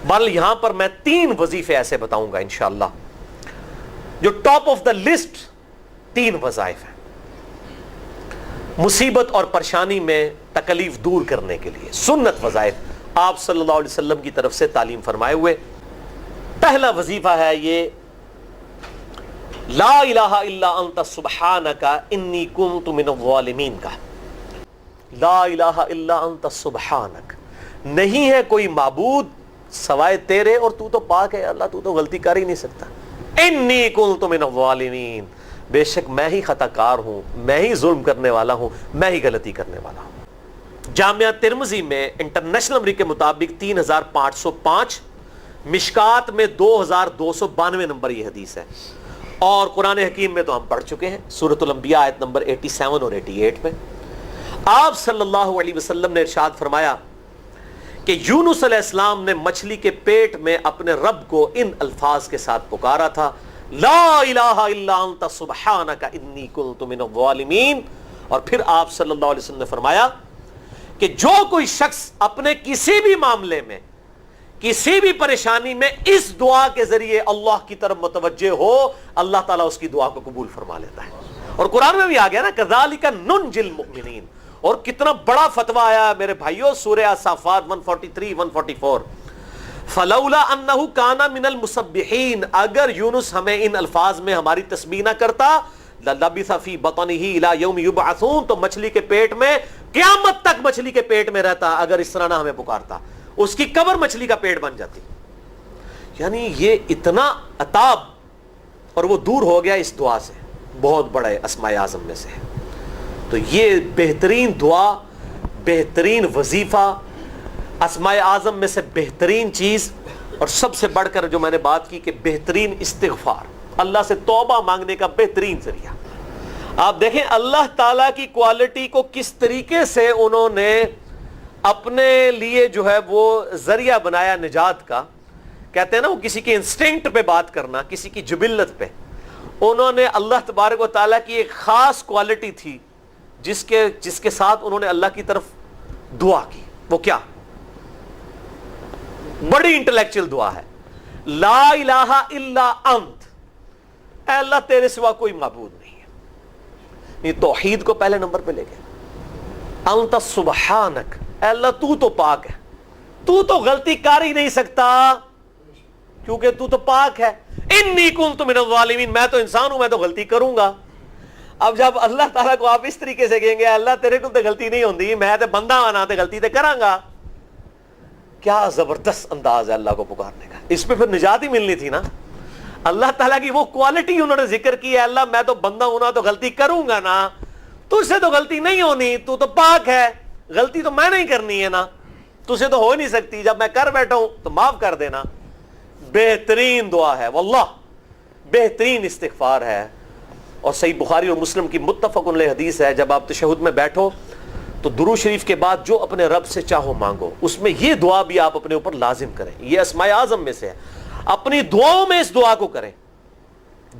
بل یہاں پر میں 3 وظیفے ایسے بتاؤں گا انشاءاللہ جو ٹاپ آف دا لسٹ 3 وظائف ہیں مصیبت اور پریشانی میں تکلیف دور کرنے کے لیے، سنت وظائف آپ صلی اللہ علیہ وسلم کی طرف سے تعلیم فرمائے ہوئے۔ پہلا وظیفہ ہے یہ لا الہ الا انت سبحانک انی کنت من الظالمین کا۔ لا الہ الا انت سبحانک، نہیں ہے کوئی معبود سوائے تیرے اور تو تو پاک ہے اللہ، تو تو غلطی کر ہی نہیں سکتا۔ انی کنت من الظالمین، بے شک میں ہی خطا کار ہوں، میں ہی ظلم کرنے والا ہوں، میں ہی غلطی کرنے والا ہوں۔ جامعہ ترمذی میں انٹرنیشنل نمبر کے مطابق 3505، مشکات میں 2292 نمبر یہ حدیث ہے، اور قرآن حکیم میں تو ہم پڑھ چکے ہیں سورۃ الانبیاء آیت نمبر 87 اور 88 میں آپ صلی اللہ علیہ وسلم نے ارشاد فرمایا کہ یونس علیہ السلام نے مچھلی کے پیٹ میں اپنے رب کو ان الفاظ کے ساتھ پکارا تھا، لا الہ الا انت سبحانک انی کنت من الظالمین، اور پھر آپ صلی اللہ علیہ وسلم نے فرمایا کہ جو کوئی شخص اپنے کسی بھی معاملے میں کسی بھی پریشانی میں اس دعا کے ذریعے اللہ کی طرف متوجہ ہو، اللہ تعالیٰ اس کی دعا کو قبول فرما لیتا ہے۔ اور قرآن میں بھی آ گیا نا کذالک ننجی المؤمنین، اور کتنا بڑا فتویٰ آیا میرے بھائیوں سورہ صافات 143 144، فلولا انہ کان من المسبحین، اگر یونس ہمیں ان الفاظ میں ہماری تسبیح نہ کرتا للبث فی بطنہ الی یوم یبعثون، تو مچھلی کے پیٹ میں قیامت تک مچھلی کے پیٹ میں رہتا اگر اس طرح نہ ہمیں پکارتا، اس کی قبر مچھلی کا پیٹ بن جاتی۔ یعنی یہ اتنا عطاب، اور وہ دور ہو گیا اس دعا سے، بہت بڑے اسماء اعظم میں سے ہے۔ تو یہ بہترین دعا، بہترین وظیفہ، اسماء اعظم میں سے بہترین چیز، اور سب سے بڑھ کر جو میں نے بات کی کہ بہترین استغفار، اللہ سے توبہ مانگنے کا بہترین ذریعہ۔ آپ دیکھیں اللہ تعالیٰ کی کوالٹی کو کس طریقے سے انہوں نے اپنے لیے جو ہے وہ ذریعہ بنایا نجات کا۔ کہتے ہیں نا وہ کسی کی انسٹنکٹ پہ بات کرنا، کسی کی جبلت پہ، انہوں نے اللہ تبارک و تعالیٰ کی ایک خاص کوالٹی تھی جس کے ساتھ انہوں نے اللہ کی طرف دعا کی۔ وہ کیا؟ بڑی انٹلیکچوئل دعا ہے، لا الہ الا انت، اے اللہ تیرے سوا کوئی معبود نہیں ہے، یہ توحید کو پہلے نمبر پہ لے گئے۔ انت سبحانک، اے اللہ تو پاک ہے، تو غلطی کر ہی نہیں سکتا کیونکہ تو پاک ہے۔ انی کنت من الظالمین، میں تو انسان ہوں، میں تو غلطی کروں گا۔ اب جب اللہ تعالیٰ کو آپ اس طریقے سے کہیں گے اللہ تیرے کو تو غلطی نہیں ہوندی، میں تو بندہ آنا تو غلطی تو کراں گا، کیا زبردست انداز ہے اللہ کو پکارنے کا۔ اس پہ پھر نجات ہی ملنی تھی نا۔ اللہ تعالیٰ کی وہ کوالٹی انہوں نے ذکر کی ہے، اللہ میں تو بندہ ہوں نا تو غلطی کروں گا نا، تجھ سے تو غلطی نہیں ہونی، تو پاک ہے، غلطی تو میں نہیں کرنی ہے نا، تجھ سے تو ہو نہیں سکتی، جب میں کر بیٹھا ہوں تو معاف کر دینا۔ بہترین دعا ہے واللہ، بہترین استغفار ہے، اور صحیح بخاری اور مسلم کی متفق علیہ حدیث ہے، جب آپ تشہد میں بیٹھو تو درود شریف کے بعد جو اپنے رب سے چاہو مانگو، اس میں یہ دعا بھی آپ اپنے اوپر لازم کریں، یہ اسماء اعظم میں سے ہے، اپنی دعاؤں میں اس دعا کو کریں۔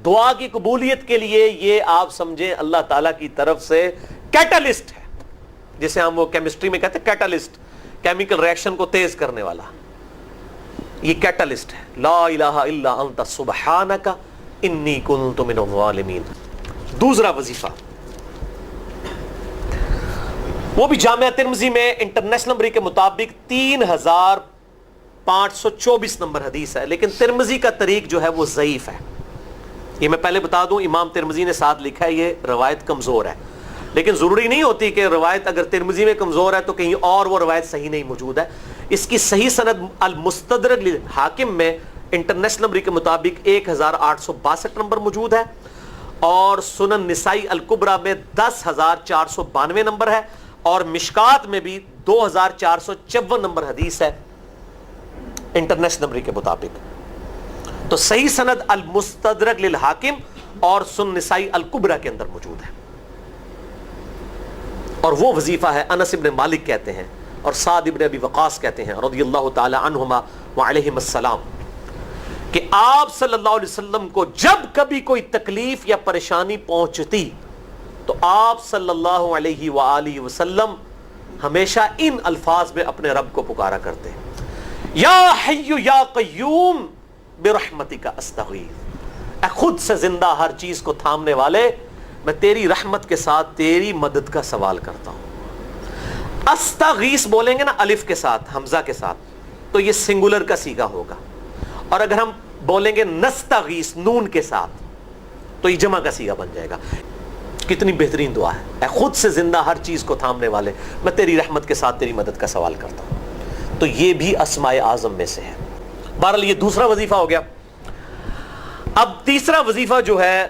دعا کی قبولیت کے لیے یہ آپ سمجھیں اللہ تعالیٰ کی طرف سے کیٹلسٹ ہے، جسے ہم وہ کیمسٹری میں کہتے ہیں کیٹلسٹ، کیمیکل ریئیکشن کو تیز کرنے والا، یہ کیٹلسٹ ہے۔ لا الہ الا انت سبحانک انی کنت من الظالمین۔ دوسرا وظیفہ وہ بھی جامعہ ترمذی میں انٹرنیشنل نمبر کے مطابق 3524 نمبر حدیث ہے، لیکن ترمذی کا طریق جو ہے وہ ضعیف ہے۔ یہ میں پہلے بتا دوں، امام ترمذی نے ساتھ لکھا ہے یہ روایت کمزور ہے، لیکن ضروری نہیں ہوتی کہ روایت اگر ترمذی میں کمزور ہے تو کہیں اور وہ روایت صحیح نہیں موجود ہے۔ اس کی صحیح سند المستدرک للحاکم میں انٹرنیشنل نمبر کے مطابق 1862 نمبر موجود ہے، اور سنن نسائی الکبریٰ میں 10492 نمبر ہے، اور مشکات میں بھی 2454 نمبر حدیث ہے انٹرنیشنل نمبر کے مطابق۔ تو صحیح سند المستدرک للحاکم اور سنن نسائی الکبریٰ کے اندر موجود ہے، اور وہ وظیفہ ہے انس ابن مالک کہتے ہیں اور سعد ابن ابی وقاص کہتے ہیں رضی اللہ تعالی عنہما وعلیہم السلام کہ آپ صلی اللہ علیہ وسلم کو جب کبھی کوئی تکلیف یا پریشانی پہنچتی تو آپ صلی اللہ علیہ وآلہ وسلم ہمیشہ ان الفاظ میں اپنے رب کو پکارا کرتے ہیں۔ یا حی یا قیوم برحمتک استغیث، اے خود سے زندہ ہر چیز کو تھامنے والے، میں تیری رحمت کے ساتھ تیری مدد کا سوال کرتا ہوں۔ استغیث بولیں گے نا الف کے ساتھ، حمزہ کے ساتھ، تو یہ سنگولر کا صیغہ ہوگا، اور اگر ہم بولیں گے نستغیث نون کے ساتھ تو یہ جمع کا صیغہ بن جائے گا۔ کتنی بہترین دعا ہے، اے خود سے زندہ ہر چیز کو تھامنے والے، میں تیری رحمت کے ساتھ تیری مدد کا سوال کرتا ہوں۔ تو یہ بھی اسماء اعظم میں سے ہے۔ بہرحال یہ دوسرا وظیفہ ہو گیا۔ اب تیسرا وظیفہ جو ہے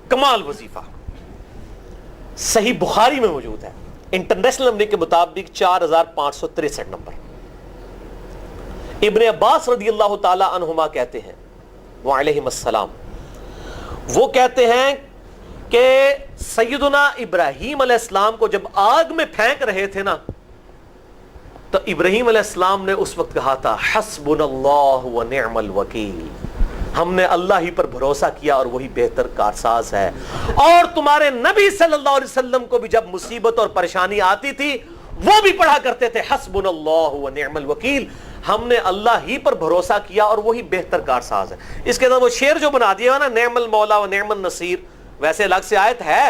کمال وظیفہ، صحیح بخاری میں موجود ہے، انٹرنیشنل نمبر کے مطابق 4563 نمبر۔ ابن عباس رضی اللہ تعالی عنہما کہتے ہیں وعلیہم السلام، وہ کہتے ہیں کہ سیدنا ابراہیم علیہ السلام کو جب آگ میں پھینک رہے تھے نا، تو ابراہیم علیہ السلام نے اس وقت کہا تھا حسبنا اللہ ونعم الوکیل، ہم نے اللہ ہی پر بھروسہ کیا اور وہی بہتر کارساز ہے۔ اور تمہارے نبی صلی اللہ علیہ وسلم کو بھی جب مصیبت اور پریشانی آتی تھی وہ بھی پڑھا کرتے تھے حسبنا اللہ ونعم الوکیل، ہم نے اللہ ہی پر بھروسہ کیا اور وہی بہتر کارساز ہے۔ اس کے بعد وہ شعر جو بنا دیا نا، نعم المولا و نعم النصیر، ویسے الگ سے آیت ہے،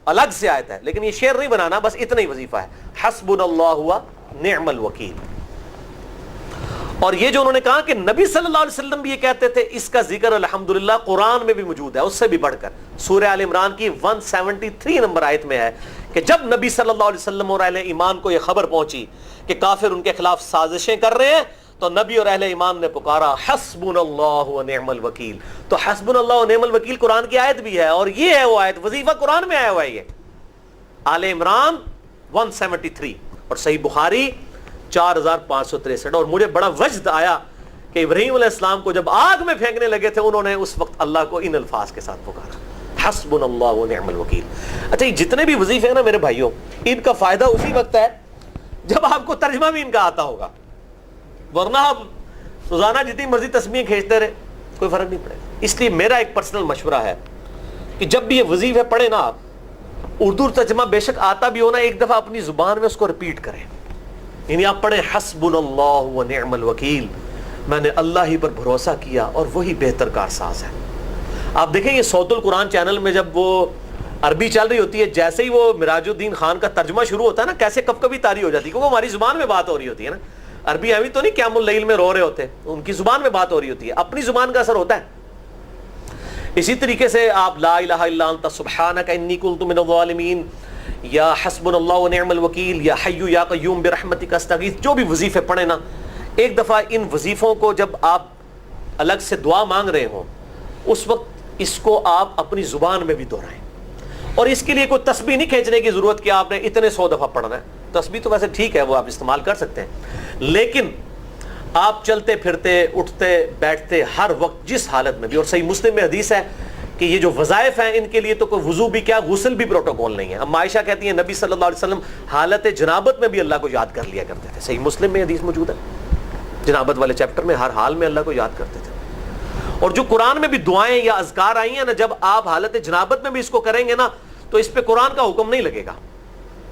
الگ سے آیت ہے، لیکن یہ شعر نہیں بنانا، بس اتنا ہی وظیفہ ہے، حسبنا اللہ و نعم الوکیل۔ اور یہ جو انہوں نے کہا کہ نبی صلی اللہ علیہ وسلم بھی یہ کہتے تھے، اس کا ذکر الحمدللہ قرآن میں بھی موجود ہے، اس سے بھی بڑھ کر سورہ آل عمران کی 173 نمبر آیت میں ہے کہ جب نبی صلی اللہ علیہ وسلم اور اہل ایمان کو یہ خبر پہنچی کہ کافر ان کے خلاف سازشیں کر رہے ہیں، تو نبی اور اہل ایمان نے پکارا حسبنا اللہ و نعم الوکیل۔ تو حسبنا اللہ و نعم الوکیل قرآن کی آیت بھی ہے، اور یہ ہے وہ آیت، وظیفہ قرآن میں آیا ہوا ہے یہ، آل عمران 173 اور صحیح بخاری 4563۔ اور مجھے بڑا وجد آیا کہ ابراہیم علیہ السلام کو جب آگ میں پھینکنے لگے تھے، انہوں نے اس وقت اللہ کو ان الفاظ کے ساتھ پکارا حسبنا اللہ و نعم الوکیل۔ اچھا، یہ جتنے بھی وظیفے ہیں نا میرے بھائیوں، ان کا فائدہ اسی وقت ہے جب آپ کو ترجمہ بھی ان کا آتا ہوگا، ورنہ آپ روزانہ جتنی مرضی تسبیحیں کھینچتے رہے کوئی فرق نہیں پڑے گا۔ اس لیے میرا ایک پرسنل مشورہ ہے کہ جب بھی یہ وظیفے پڑھیں نا آپ، اردو ترجمہ بے شک آتا بھی ہونا، ایک دفعہ اپنی زبان میں اس کو ریپیٹ کریں، یعنی آپ پڑھیں حسبنا اللہ و نعم الوکیل، میں نے اللہ ہی پر بھروسہ کیا اور وہی بہتر کارساز ہے۔ آپ دیکھیں یہ صوت القرآن چینل میں جب وہ عربی چل رہی ہوتی ہے، جیسے ہی وہ مراج الدین خان کا ترجمہ شروع ہوتا ہے نا، کیسے کب کبھی طاری ہو جاتی ہے، کیونکہ ہماری زبان میں بات ہو رہی ہوتی ہے نا، عربی ہمیں تو نہیں قیام اللیل میں رو رہے ہوتے، ان کی زبان میں بات ہو رہی ہوتی ہے، اپنی زبان کا اثر ہوتا ہے۔ اسی طریقے سے آپ لا الہ الا انت سبحانک انی کنت من الظالمین، یا حسبنا اللہ و نعم الوکیل، یا حی یا قیوم برحمتک استغیث، جو بھی وظیفے پڑھیں نا، ایک دفعہ ان وظیفوں کو جب آپ الگ سے دعا مانگ رہے ہوں، اس وقت اس کو آپ اپنی زبان میں بھی دہرائیں۔ اور اس کے لیے کوئی تسبیح نہیں کھینچنے کی ضرورت کہ آپ نے اتنے 100 دفعہ پڑھنا ہے، تسبیح تو ویسے ٹھیک ہے، وہ آپ استعمال کر سکتے ہیں، لیکن آپ چلتے پھرتے اٹھتے بیٹھتے ہر وقت جس حالت میں بھی، اور صحیح مسلم میں حدیث ہے کہ یہ جو وظائف ہیں ان کے لیے تو کوئی وضو بھی کیا، غسل بھی پروٹوکول نہیں ہے۔ اب عائشہ کہتی ہیں نبی صلی اللہ علیہ وسلم حالت جنابت میں بھی اللہ کو یاد کر لیا کرتے تھے، صحیح مسلم میں حدیث موجود ہے، جنابت والے چیپٹر میں ہر حال میں اللہ کو یاد کرتے تھے۔ اور جو قرآن میں بھی دعائیں یا اذکار آئی ہیں نا، جب آپ حالت جنابت میں بھی اس کو کریں گے نا، تو اس پہ قرآن کا حکم نہیں لگے گا۔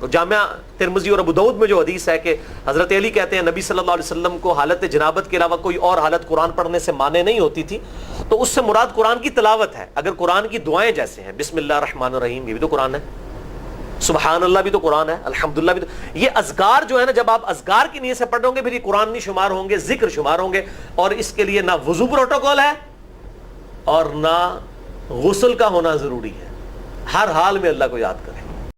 تو جامعہ ترمذی اور ابو داؤد میں جو حدیث ہے کہ حضرت علی کہتے ہیں نبی صلی اللہ علیہ وسلم کو حالت جنابت کے علاوہ کوئی اور حالت قرآن پڑھنے سے مانے نہیں ہوتی تھی، تو اس سے مراد قرآن کی تلاوت ہے۔ اگر قرآن کی دعائیں جیسے ہیں بسم اللہ الرحمن الرحیم، یہ بھی تو قرآن ہے، سبحان اللہ بھی تو قرآن ہے، الحمدللہ بھی تو، یہ اذکار جو ہے نا، جب آپ اذکار کی نیت سے پڑھ رہے ہوں گے پھر یہ قرآن نہیں شمار ہوں گے، ذکر شمار ہوں گے، اور اس کے لیے نہ وضو پروٹوکول ہے اور نہ غسل کا ہونا ضروری ہے، ہر حال میں اللہ کو یاد کر۔